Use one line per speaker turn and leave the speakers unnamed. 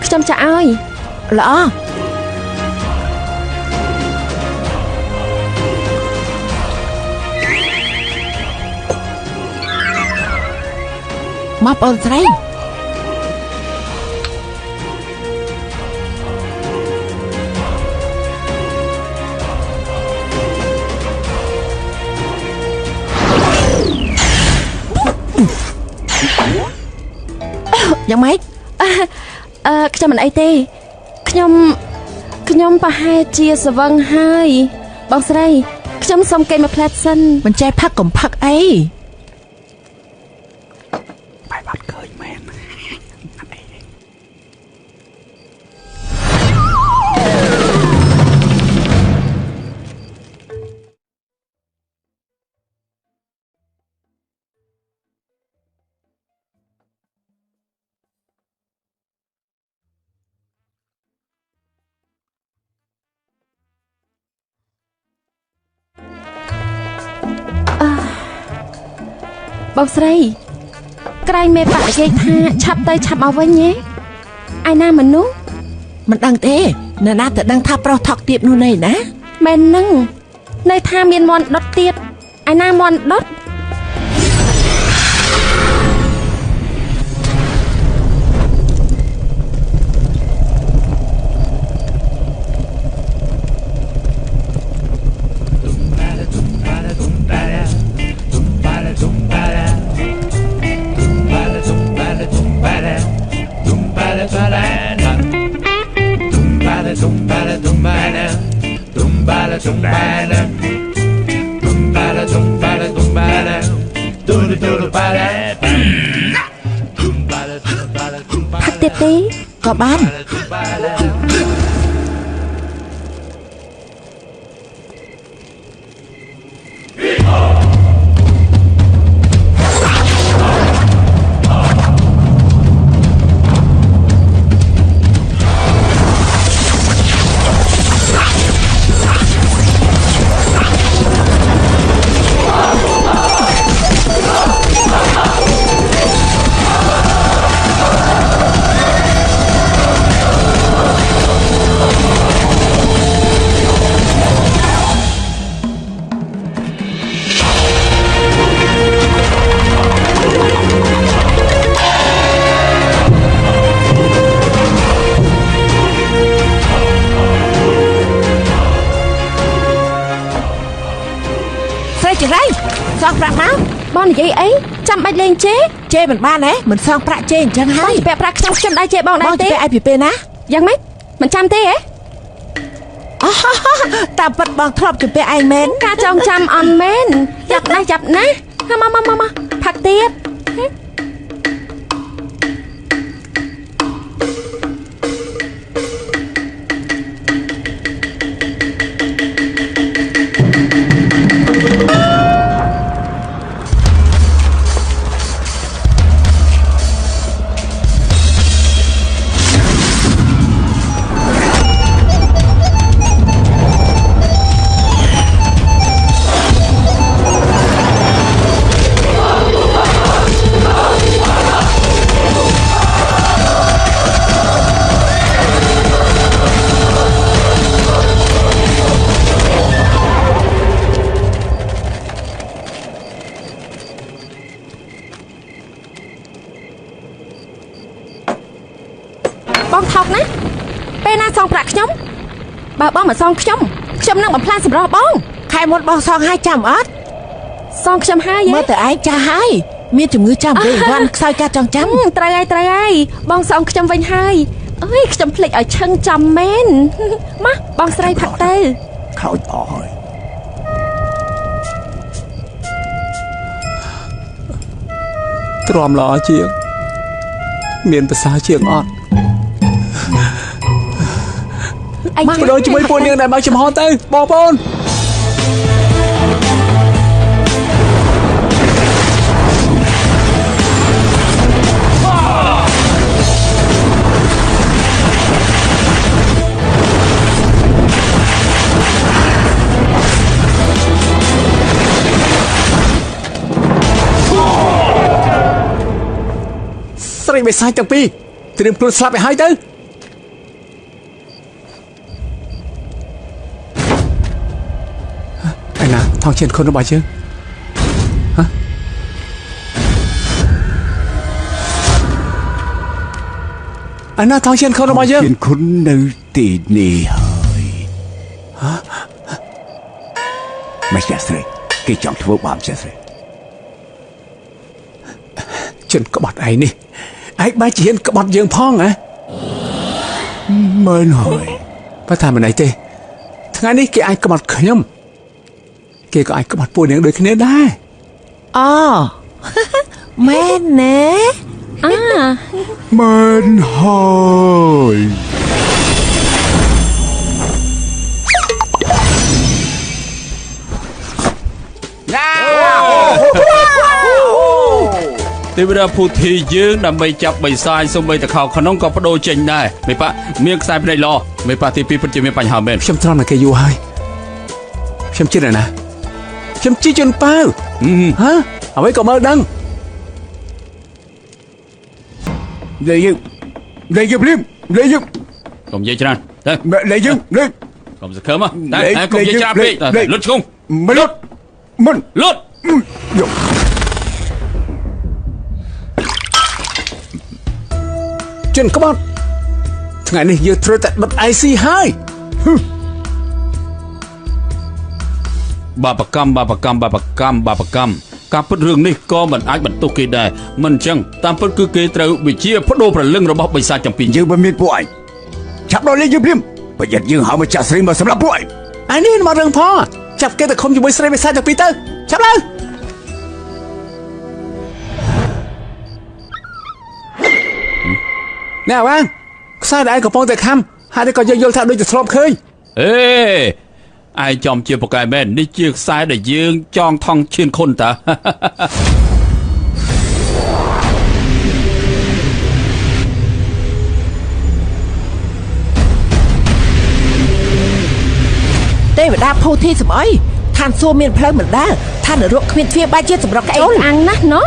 ខ្ញុំចាក់ឲ្យ
ល្អមកបងស្រីយ៉ាងម៉េច
ខ្ញុំមិនអីទេខ្ញុំប្រហែលជាស្វឹងហើយបងស្រីខ្ញុំសុំគេមកផ្លែតសិន
មិនចេះផឹកកុំផឹកអី
បាយបាត់ឃើញមែន
បងស្រីក្រែងមេបាក់និយាយថាឆាប់ទៅឆាប់មកវិញហ៎ឯណាមនុស្ស
មិនដឹងទេនៅណាទៅដឹងថាប្រុសថកទៀតនោះណែណា
មែននឹងនៅថាមានមន់ដុតទៀតឯណាមន់ដុតផាត់ទៀតទេ
ក៏បានសងប្រាក់មក
បងនិយាយអីចាំបាច់លេង
ជេមិនបានទេមិនសងប្រាក់ជេអញ្ចឹងហើយ
ពាក់ប្រាក់ខ្ញុំដែរជេបងដែរទេ
បងឲ្យពីពេលណា
យ៉ាងម៉េចមិនចាំទេហ៎
តាប៉ិតបងធ្លាប់ជពាក់ឯងមែន
ការចងចាំអន់មែនចាប់ណាមកផាក់ទៀតបងថោកណាពេលណាសងប្រាក់ខ្ញុំបើបងមកសងខ្ញុំនឹងបំផ្លាញសម្រស់បង
ខែមុនបងសងឲ្យចាំអត់
សងខ្ញុំហើយ
មើលទៅឯងចាស់ហើយមានជំងឺចាំវេវ៉ាន់ខ្សោយការចងចាំ
ត្រូវហើយបងសងខ្ញុំវិញហើយអើយខ្ញុំភ្លេចឲ្យឈឹងចាំមែនមកបងស្រីផឹកទៅ
ខោចអស់ហើយទ្រាំល្អជាងមានប្រសាជាងអត់មកបដូរជាមួយពួកនាងដែលមកចំហទៅបងប្អូន ស្រីមេសាយទាំងពីរត្រៀមខ្លួនស្លាប់ឲ្យហើយទៅ ណាថងឈានខុនរបស់យើងហ៎ឯណាថងឈានខុនរបស់យើង
Chuyện khốn nơi tỉ nì hơi Mày sẽ sợi Cái chọn thua bám sẽ sợi
ជនក្បត់ឯនេះឯងបែរជាហ៊ានក្បត់យើងផងហ៎
Mên hơi
បើថាមិនអីទេថ្ងៃនេះគេអាចក្បត់ខ្ញុំគេក៏អាចក្បត់ពួកនាងដូចគ្នាដែរ
អូមែនណែ
Mên hơi
ទេវតាពុទ្ធីយើងដើម្បីចាប់បិសាចសូម្បីតែខោក្នុងក៏បដូរចេញដែរមេប៉ាមានខ្សែភ្នែកល្អមេប៉ាទី2ពិតជាមានបញ្ហាមែន
ខ្ញុំទ្រាំនឹងគេយូរហើយខ្ញុំជិះណាខ្ញុំជិះជន់ប៉ាវហ៎អ្វីក៏មើលដឹង
Lấy dựng Lấy dựng liêm Lấy dựng
កុំនិយាយច្រើនទៅ
Lấy dựng Lấy
កុំសង្ឃឹមតែកុំនិយាយច្រើនពេកលុតឈ្គង់
Mày lốt Mần
លុត
ជនក្បត់ថ្ងៃនេះយើងត្រូវតែបិទ IC ហើយ
បាបកម្មការពិតរឿងនេះក៏មិនអាចបន្ទោសគេដែរមិនអញ្ចឹងតាមពិតគឺគេត្រូវវិជាបដូរប្រលឹងរបស់បិសាចទាំងពីរ
Dương bên miền bộ ảnh Chắp đôi lấy dựng liêm Bây giờ dương hảo mà trả sợi mà sắp lắp bộ ảnh
ឯនេះមករឿងផងចាប់គេទៅខំជាមួយស្រីវិសាចទាំងពីរទៅចាប់ឡើងណែអើងខ្សែដែលឯងកំពុងតែខំហើយនេះក៏យើងយល់ថាដូចជាធ្លាប់ឃើញ
អេឯងចំជាប្រកែមែននេះជាខ្សែដែលយើងចងថងឈានខុនតា
ទេវតាភូធីសំអីឋានសួគ៌មានផ្លូវមិនដើរឋាននរកគ្មានទ្វារបែរជាសម្រាប់
ក្អេ
ចូល
ងអាំងណាស់ណោះ